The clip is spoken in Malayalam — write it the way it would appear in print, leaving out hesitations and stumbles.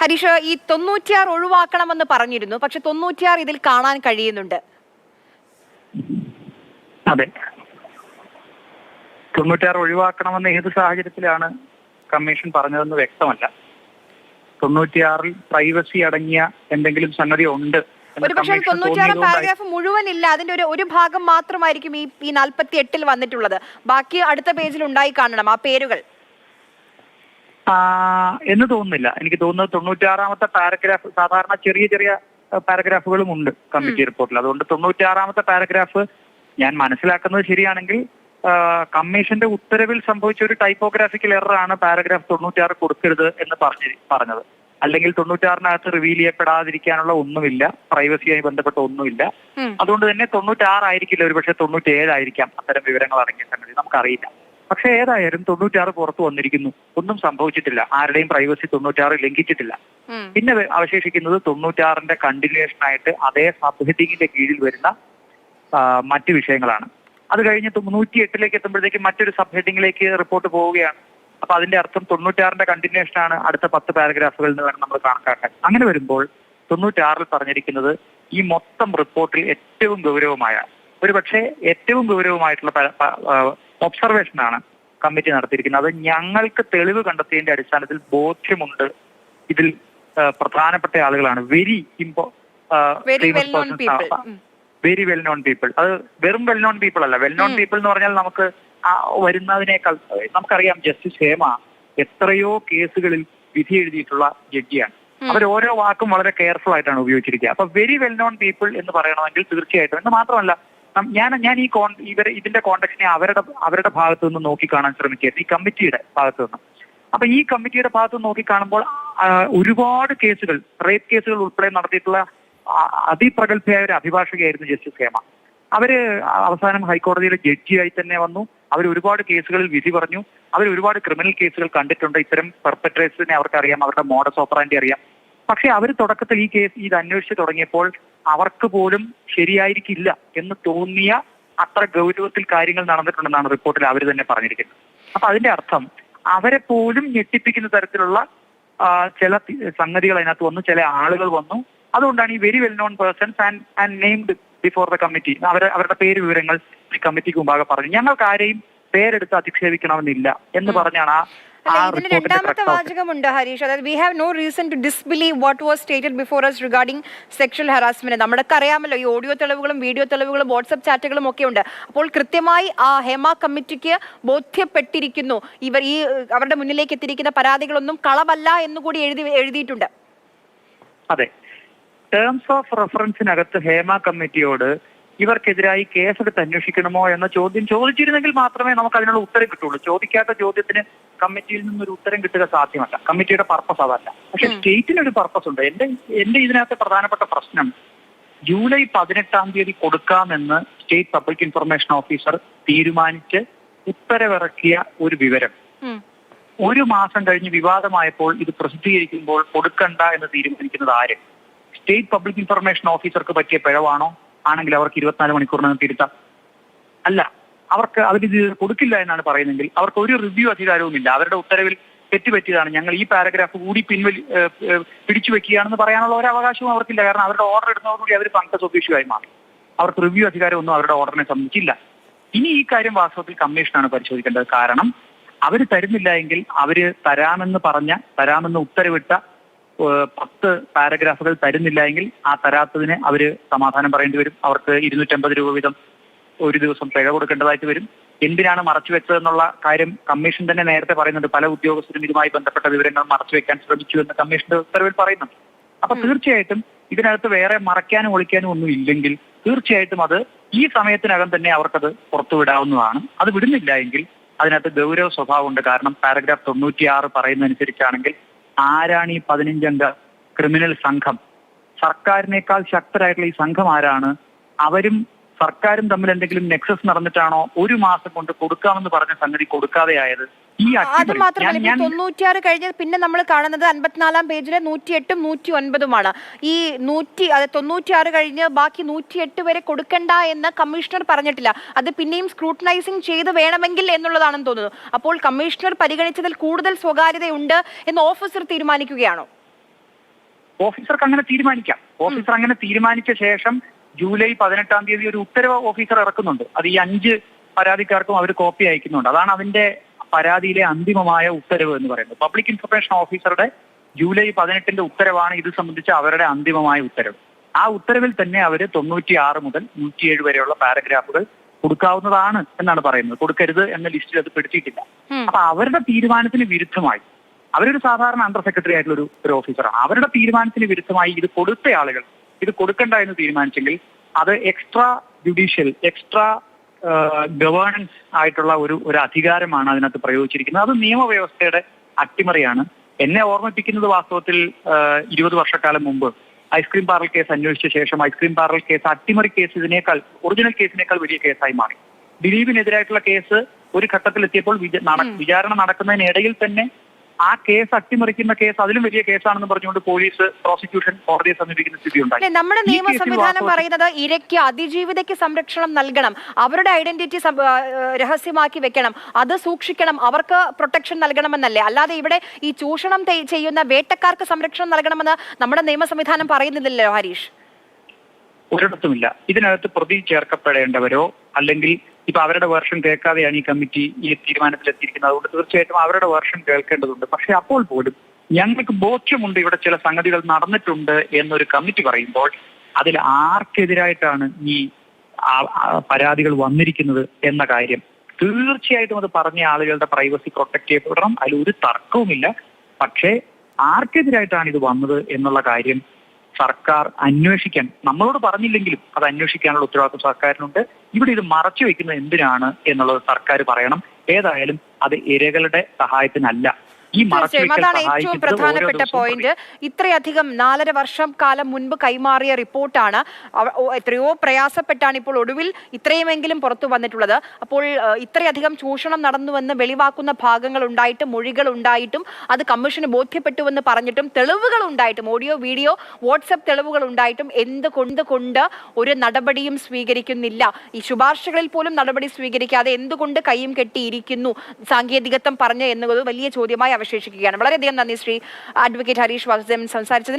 ഹരീഷ്, ഈ 96 ഒഴിവാക്കണമെന്ന് പറഞ്ഞിരുന്നു, പക്ഷെ 96 ഇതിൽ കാണാൻ കഴിയുന്നുണ്ട്. അതെ, 96 ഒഴിവാക്കണമെന്ന് ഏത് സാഹചര്യത്തിലാണ് കമ്മീഷൻ പറഞ്ഞതെന്ന് വ്യക്തമല്ല. 96 പ്രൈവസി അടങ്ങിയ എന്തെങ്കിലും സംഗതി ഉണ്ട്. ഒരു പക്ഷേ 96 പാരഗ്രാഫ് മുഴുവനില്ല, അതിന്റെ ഒരു ഭാഗം മാത്രമായിരിക്കും ഈ 48 വന്നിട്ടുള്ളത്. ബാക്കി അടുത്ത പേജിൽ ഉണ്ടായി കാണണം ആ പേരുകൾ എന്ന് തോന്നുന്നില്ല. എനിക്ക് തോന്നുന്നത് 96-ാമത്തെ പാരഗ്രാഫ്, സാധാരണ ചെറിയ ചെറിയ പാരഗ്രാഫുകളും ഉണ്ട് കമ്മിറ്റി റിപ്പോർട്ടിൽ. അതുകൊണ്ട് 96-ാമത്തെ പാരഗ്രാഫ് ഞാൻ മനസ്സിലാക്കുന്നത് ശരിയാണെങ്കിൽ കമ്മീഷന്റെ ഉത്തരവിൽ സംഭവിച്ച ഒരു ടൈപ്പോഗ്രാഫിക്കൽ എററാണ് പാരഗ്രാഫ് 96 കൊടുക്കരുത് എന്ന് പറഞ്ഞത്. അല്ലെങ്കിൽ 96-നകത്ത് റിവീൽ ചെയ്യപ്പെടാതിരിക്കാനുള്ള ഒന്നുമില്ല, പ്രൈവസിയുമായി ബന്ധപ്പെട്ട ഒന്നുമില്ല. അതുകൊണ്ട് തന്നെ 96 ആയിരിക്കില്ല, ഒരു പക്ഷേ 97 ആയിരിക്കാം അത്തരം വിവരങ്ങൾ അടങ്ങിയ സംഗതി, നമുക്കറിയില്ല. പക്ഷെ ഏതായാലും 96 പുറത്തു വന്നിരിക്കുന്നു, ഒന്നും സംഭവിച്ചിട്ടില്ല, ആരുടെയും പ്രൈവസി 96 ലംഘിച്ചിട്ടില്ല. പിന്നെ അവശേഷിക്കുന്നത് 96-ന്റെ കണ്ടിന്യൂഷൻ ആയിട്ട് അതേ സബ് ഹെഡിങ്ങിന്റെ കീഴിൽ വരുന്ന മറ്റു വിഷയങ്ങളാണ്. അത് കഴിഞ്ഞ് 108-ലേക്ക് എത്തുമ്പോഴത്തേക്കും മറ്റൊരു സബ് ഹെഡിങ്ങിലേക്ക് റിപ്പോർട്ട് പോവുകയാണ്. അപ്പൊ അതിന്റെ അർത്ഥം 96-ന്റെ കണ്ടിന്യൂഷൻ ആണ് അടുത്ത 10 പാരഗ്രാഫുകളിൽ നിന്ന് വേണം നമ്മൾ കണക്കാക്കാൻ. അങ്ങനെ വരുമ്പോൾ 96-ൽ പറഞ്ഞിരിക്കുന്നത് ഈ മൊത്തം റിപ്പോർട്ടിൽ ഏറ്റവും ഗൗരവമായ, ഒരു പക്ഷേ ഏറ്റവും ഗൗരവമായിട്ടുള്ള ഒബ്സർവേഷനാണ് കമ്മിറ്റി നടത്തിയിരിക്കുന്നത്. അത് ഞങ്ങൾക്ക് തെളിവ് കണ്ടെത്തിയതിന്റെ അടിസ്ഥാനത്തിൽ ബോധ്യമുണ്ട് ഇതിൽ പ്രധാനപ്പെട്ട ആളുകളാണ് വെരി വെൽ നോൺ പീപ്പിൾ. അത് വെറും വെൽ നോൺ പീപ്പിൾ അല്ല. വെൽ നോൺ പീപ്പിൾ എന്ന് പറഞ്ഞാൽ നമുക്ക് വരുന്നതിനേക്കാൾ നമുക്കറിയാം, ജസ്റ്റിസ് ഹേമ എത്രയോ കേസുകളിൽ വിധി എഴുതിയിട്ടുള്ള ജഡ്ജിയാണ്. അവർ ഓരോ വാക്കും വളരെ കെയർഫുൾ ആയിട്ടാണ് ഉപയോഗിച്ചിരിക്കുക. അപ്പൊ വെരി വെൽ നോൺ പീപ്പിൾ എന്ന് പറയണമെങ്കിൽ തീർച്ചയായിട്ടും, എന്ന് മാത്രമല്ല ഞാൻ ഇതിന്റെ കോണ്ടക്സ്റ്റിനെ അവരുടെ ഭാഗത്തു നിന്ന് നോക്കിക്കാണാൻ ശ്രമിക്കുകയായിരുന്നു, ഈ കമ്മിറ്റിയുടെ ഭാഗത്തു നിന്ന്. അപ്പൊ ഈ കമ്മിറ്റിയുടെ ഭാഗത്ത് നിന്ന് നോക്കിക്കാണുമ്പോൾ ഒരുപാട് കേസുകൾ, റേപ്പ് കേസുകൾ ഉൾപ്പെടെ നടത്തിയിട്ടുള്ള അതിപ്രഗത്ഭയായ ഒരു അഭിഭാഷകയായിരുന്നു ജസ്റ്റിസ് ഹേമ. അവര് അവസാനം ഹൈക്കോടതിയിലെ ജഡ്ജിയായി തന്നെ വന്നു. അവർ ഒരുപാട് കേസുകളിൽ വിധി പറഞ്ഞു. അവർ ഒരുപാട് ക്രിമിനൽ കേസുകൾ കണ്ടിട്ടുണ്ട്. ഇത്തരം പെർപെട്രേറ്റേഴ്സിനെ അവർക്കറിയാം, അവരുടെ മോഡസ് ഓപ്പറാൻഡി അറിയാം. പക്ഷെ അവർ തുടക്കത്തിൽ ഇത് അന്വേഷിച്ച് തുടങ്ങിയപ്പോൾ അവർക്ക് പോലും ശരിയായിരിക്കില്ല എന്ന് തോന്നിയ അത്ര ഗൗരവത്തിൽ കാര്യങ്ങൾ നടന്നിട്ടുണ്ടെന്നാണ് റിപ്പോർട്ടിൽ അവർ തന്നെ പറഞ്ഞിരിക്കുന്നത്. അപ്പൊ അതിന്റെ അർത്ഥം അവരെ പോലും ഞെട്ടിപ്പിക്കുന്ന തരത്തിലുള്ള ചില സംഗതികൾ അതിനകത്ത് വന്നു, ചില ആളുകൾ വന്നു. അതുകൊണ്ടാണ് ഈ very well known persons and named before the committee, അവരുടെ പേര് വിവരങ്ങൾ ഈ കമ്മിറ്റിക്ക് മുമ്പാകെ പറഞ്ഞു. ഞങ്ങൾക്ക് ആരെയും പേരെടുത്ത് അധിക്ഷേപിക്കണമെന്നില്ല എന്ന് പറഞ്ഞാണ് ഇതിന് രണ്ടാമത്തെ വാചകമുണ്ട് ഹരീഷ്. അതായത് we have no reason to disbelieve what was stated before us regarding sexual harassment. നമ്മൾക്ക് അറിയാമല്ലോ, ഈ ഓഡിയോ തെളിവുകളും വീഡിയോ തെളിവുകളും വാട്സ്ആപ്പ് ചാറ്റുകളും ഒക്കെ ഉണ്ട്. അപ്പോൾ കൃത്യമായി ആ ഹേമ കമ്മിറ്റിക്ക് ബോധ്യപ്പെട്ടിരിക്കുന്നു, അവരുടെ മുന്നിലേക്ക് എത്തിയിരിക്കുന്ന പരാതികളൊന്നും കളവല്ല എന്നുകൂടി എഴുതിയിട്ടുണ്ട്. അതെ, ടേംസ് ഓഫ് റെഫറൻസിനകത്ത് ഹേമ കമ്മിറ്റിയോട് ഇവർക്കെതിരായി കേസെടുത്ത് അന്വേഷിക്കണമോ എന്ന ചോദ്യം ചോദിച്ചിരുന്നെങ്കിൽ മാത്രമേ നമുക്ക് അതിനുള്ള ഉത്തരം കിട്ടുള്ളൂ. ചോദിക്കാത്ത ചോദ്യത്തിന് കമ്മിറ്റിയിൽ നിന്നൊരു ഉത്തരം കിട്ടുക സാധ്യമല്ല. കമ്മിറ്റിയുടെ പർപ്പസ് അതല്ല. പക്ഷെ സ്റ്റേറ്റിനൊരു പർപ്പസ് ഉണ്ട്. എന്റെ ഇതിനകത്ത് പ്രധാനപ്പെട്ട പ്രശ്നം, ജൂലൈ 18-ാം തീയതി കൊടുക്കാമെന്ന് സ്റ്റേറ്റ് പബ്ലിക് ഇൻഫർമേഷൻ ഓഫീസർ തീരുമാനിച്ച് ഉത്തരവിറക്കിയ ഒരു വിവരം ഒരു മാസം കഴിഞ്ഞ് വിവാദമായപ്പോൾ ഇത് പ്രസിദ്ധീകരിക്കുമ്പോൾ കൊടുക്കണ്ട എന്ന് തീരുമാനിക്കുന്നത് ആര്? സ്റ്റേറ്റ് പബ്ലിക് ഇൻഫർമേഷൻ ഓഫീസർക്ക് പറ്റിയ പിഴവാണോ? ആണെങ്കിൽ അവർക്ക് 24 മണിക്കൂറിനകം തിരുത്താം. അല്ല, അവരിത് കൊടുക്കില്ല എന്നാണ് പറയുന്നതെങ്കിൽ അവർക്ക് ഒരു റിവ്യൂ അധികാരവുമില്ല. അവരുടെ ഉത്തരവിൽ തെറ്റുപറ്റിയതാണ്, ഞങ്ങൾ ഈ പാരഗ്രാഫ് കൂടി പിടിച്ചു വെക്കുകയാണെന്ന് പറയാനുള്ള ഒരു അവകാശവും അവർക്കില്ല. കാരണം അവരുടെ ഓർഡർ ഇടുന്നതോടുകൂടി അവർ ഫങ്ക്ടസ് ഒഫീഷ്യലായി മാറി. അവർക്ക് റിവ്യൂ അധികാരമൊന്നും അവരുടെ ഓർഡറിനെ സംബന്ധിച്ചില്ല. ഇനി ഈ കാര്യം വാസ്തവത്തിൽ കമ്മീഷനാണ് പരിശോധിക്കേണ്ടത്. കാരണം അവർ തരുന്നില്ല എങ്കിൽ അവര് തരാമെന്ന് ഉത്തരവിട്ട 10 പാരഗ്രാഫുകൾ തരുന്നില്ല എങ്കിൽ ആ തരാത്തതിന് അവര് സമാധാനം പറയേണ്ടി വരും. അവർക്ക് 250 രൂപ വീതം ഒരു ദിവസം പിഴ കൊടുക്കേണ്ടതായിട്ട് വരും. എന്തിനാണ് മറച്ചുവെച്ചതെന്നുള്ള കാര്യം കമ്മീഷൻ തന്നെ നേരത്തെ പറയുന്നുണ്ട്. പല ഉദ്യോഗസ്ഥരും ഇതുമായി ബന്ധപ്പെട്ട വിവരങ്ങൾ മറച്ചുവെക്കാൻ ശ്രമിച്ചു എന്ന് കമ്മീഷന്റെ ഉത്തരവിൽ പറയുന്നുണ്ട്. അപ്പൊ തീർച്ചയായിട്ടും ഇതിനകത്ത് വേറെ മറയ്ക്കാനും ഒളിക്കാനും ഒന്നും ഇല്ലെങ്കിൽ തീർച്ചയായിട്ടും അത് ഈ സമയത്തിനകം തന്നെ അവർക്കത് പുറത്തുവിടാവുന്നതാണ്. അത് വിടുന്നില്ല എങ്കിൽ അതിനകത്ത് ഗൗരവ സ്വഭാവമുണ്ട്. കാരണം പാരഗ്രാഫ് 96 പറയുന്നതനുസരിച്ചാണെങ്കിൽ ആരാണ് ഈ 15-അംഗ ക്രിമിനൽ സംഘം? സർക്കാരിനേക്കാൾ ശക്തരായിട്ടുള്ള ഈ സംഘം ആരാണ്? അവരും സർക്കാരും തമ്മിൽ എന്തെങ്കിലും നെക്സസ് നടന്നിട്ടാണോ ഒരു മാസം കൊണ്ട് കൊടുക്കാമെന്ന് പറഞ്ഞ സംഗതി കൊടുക്കാതെയായത്? അത് മാത്രമല്ല, 96 കഴിഞ്ഞ് പിന്നെ നമ്മൾ കാണുന്നത് 54-ാം പേജിലെ 108-ഉം 109-ഉമാണ്. ഈ 96 കഴിഞ്ഞ് ബാക്കി 108 വരെ കൊടുക്കണ്ട എന്ന് കമ്മീഷണർ പറഞ്ഞിട്ടില്ല. അത് പിന്നെയും സ്ക്രൂട്ടനൈസിംഗ് ചെയ്ത് വേണമെങ്കിൽ എന്നുള്ളതാണെന്ന് തോന്നുന്നു. അപ്പോൾ കമ്മീഷണർ പരിഗണിച്ചതിൽ കൂടുതൽ സ്വകാര്യതയുണ്ട് എന്ന് ഓഫീസർ തീരുമാനിക്കുകയാണോ? ഓഫീസർക്ക് അങ്ങനെ തീരുമാനിക്കാം. ഓഫീസർ അങ്ങനെ തീരുമാനിച്ച ശേഷം ജൂലൈ 18-ാം തീയതി ഒരു ഉത്തരവ് ഓഫീസർ ഇറക്കുന്നുണ്ട്. അത് ഈ 5 പരാതിക്കാർക്കും അവർ കോപ്പി അയക്കുന്നുണ്ട്. അതാണ് അതിന്റെ പരാതിയിലെ അന്തിമമായ ഉത്തരവ് എന്ന് പറയുന്നത്. പബ്ലിക് ഇൻഫർമേഷൻ ഓഫീസറുടെ ജൂലൈ 18-ന്റെ ഉത്തരവാണ് ഇത് സംബന്ധിച്ച അവരുടെ അന്തിമമായ ഉത്തരവ്. ആ ഉത്തരവിൽ തന്നെ അവർ 96 മുതൽ 107 വരെയുള്ള പാരഗ്രാഫുകൾ കൊടുക്കാവുന്നതാണ് എന്നാണ് പറയുന്നത്. കൊടുക്കരുത് എന്ന ലിസ്റ്റിൽ അത് പെടുത്തിയിട്ടില്ല. അപ്പൊ അവരുടെ തീരുമാനത്തിന് വിരുദ്ധമായി, അവരൊരു സാധാരണ അണ്ടർ സെക്രട്ടറി ആയിട്ടുള്ള ഒരു ഓഫീസറാണ്, അവരുടെ തീരുമാനത്തിന് വിരുദ്ധമായി ഇത് കൊടുത്ത ആളുകൾ ഇത് കൊടുക്കണ്ട എന്ന് തീരുമാനിച്ചെങ്കിൽ അത് എക്സ്ട്രാ ജുഡീഷ്യൽ, എക്സ്ട്രാ ഗവേണൻസ് ആയിട്ടുള്ള ഒരു അധികാരമാണ് അതിനകത്ത് പ്രയോഗിച്ചിരിക്കുന്നത്. അത് നിയമവ്യവസ്ഥയുടെ അട്ടിമറിയാണ്. എന്നെ ഓർമ്മിപ്പിക്കുന്നത് വാസ്തവത്തിൽ 20 വർഷക്കാലം മുമ്പ് ഐസ്ക്രീം പാർലർ കേസ് അന്വേഷിച്ച ശേഷം ഐസ്ക്രീം പാർലർ കേസ് അട്ടിമറി കേസ് ഇതിനേക്കാൾ, ഒറിജിനൽ കേസിനേക്കാൾ വലിയ കേസായി മാറി. ദിലീപിനെതിരായിട്ടുള്ള കേസ് ഒരു ഘട്ടത്തിലെത്തിയപ്പോൾ വിചാരണ നടക്കുന്നതിനിടയിൽ തന്നെ ആ കേസ് അട്ടിമറിക്കുന്ന കേസ് അതിലും വലിയ കേസാണെന്ന് പറഞ്ഞുകൊണ്ട് പോലീസ് പ്രോസിക്യൂഷൻ കോടതിയെ സമീപിക്കുന്ന സ്ഥിതി ഉണ്ടായി. നമ്മുടെ നിയമ സംവിധാനം പറയുന്നത് ഇരയ്ക്ക്, അതിജീവിതയ്ക്ക് സംരക്ഷണം നൽകണം, അവരുടെ ഐഡന്റിറ്റി രഹസ്യമാക്കി വെക്കണം, അത് സൂക്ഷിക്കണം, അവർക്ക് പ്രൊട്ടക്ഷൻ നൽകണമെന്നല്ലേ? അല്ലാതെ ഇവിടെ ഈ ചൂഷണം ചെയ്യുന്ന വേട്ടക്കാർക്ക് സംരക്ഷണം നൽകണമെന്ന് നമ്മുടെ നിയമ സംവിധാനം പറയുന്നില്ലല്ലോ ഹരീഷ്. ഒരിടത്തുമില്ല. ഇതിനകത്ത് പ്രതി ചേർക്കപ്പെടേണ്ടവരോ അല്ലെങ്കിൽ ഇപ്പൊ അവരുടെ വേർഷൻ കേൾക്കാതെയാണ് ഈ കമ്മിറ്റി ഈ തീരുമാനത്തിലെത്തിയിരിക്കുന്നത്. അതുകൊണ്ട് തീർച്ചയായിട്ടും അവരുടെ വേർഷൻ കേൾക്കേണ്ടതുണ്ട്. പക്ഷെ അപ്പോൾ പോലും ഞങ്ങൾക്ക് ബോധ്യമുണ്ട് ഇവിടെ ചില സംഗതികൾ നടന്നിട്ടുണ്ട് എന്നൊരു കമ്മിറ്റി പറയുമ്പോൾ അതിൽ ആർക്കെതിരായിട്ടാണ് ഈ പരാതികൾ വന്നിരിക്കുന്നത് എന്ന കാര്യം തീർച്ചയായിട്ടും അത് പറഞ്ഞ ആളുകളുടെ പ്രൈവസി പ്രൊട്ടക്ട് ചെയ്യപ്പെടണം. അതിലൊരു തർക്കവുമില്ല. പക്ഷേ ആർക്കെതിരായിട്ടാണ് ഇത് വന്നത് എന്നുള്ള കാര്യം സർക്കാർ അന്വേഷിക്കാൻ, നമ്മളോട് പറഞ്ഞില്ലെങ്കിലും അത് അന്വേഷിക്കാനുള്ള ഉത്തരവാദിത്വം സർക്കാരിനുണ്ട്. ഇവിടെ ഇത് മറച്ചു വെക്കുന്നത് എന്തിനാണ് എന്നുള്ളത് സർക്കാർ പറയണം. ഏതായാലും അത് ഇരകളുടെ സഹായത്തിനല്ല. അതാണ് ഏറ്റവും പ്രധാനപ്പെട്ട പോയിന്റ്. ഇത്രയധികം 4.5 വർഷം കാലം മുൻപ് കൈമാറിയ റിപ്പോർട്ടാണ്. എത്രയോ പ്രയാസപ്പെട്ടാണ് ഇപ്പോൾ ഒടുവിൽ ഇത്രയുമെങ്കിലും പുറത്തു വന്നിട്ടുള്ളത്. അപ്പോൾ ഇത്രയധികം ചൂഷണം നടന്നുവെന്ന് വെളിവാക്കുന്ന ഭാഗങ്ങൾ ഉണ്ടായിട്ടും, മൊഴികൾ ഉണ്ടായിട്ടും, അത് കമ്മീഷന് ബോധ്യപ്പെട്ടുവെന്ന് പറഞ്ഞിട്ടും, തെളിവുകൾ ഉണ്ടായിട്ടും, ഓഡിയോ വീഡിയോ വാട്സ്ആപ്പ് തെളിവുകൾ ഉണ്ടായിട്ടും എന്തുകൊണ്ട് ഒരു നടപടിയും സ്വീകരിക്കുന്നില്ല? ഈ ശുപാർശകളിൽ പോലും നടപടി സ്വീകരിക്കാതെ എന്തുകൊണ്ട് കൈയും കെട്ടിയിരിക്കുന്നു സാങ്കേതികത്വം പറഞ്ഞ് എന്നുള്ളത് വലിയ ചോദ്യമായി അവശേഷിക്കുകയാണ്. വളരെയധികം നന്ദി ശ്രീ അഡ്വക്കേറ്റ് ഹരീഷ് വാസുദേവൻ സംസാരിച്ചതിന്.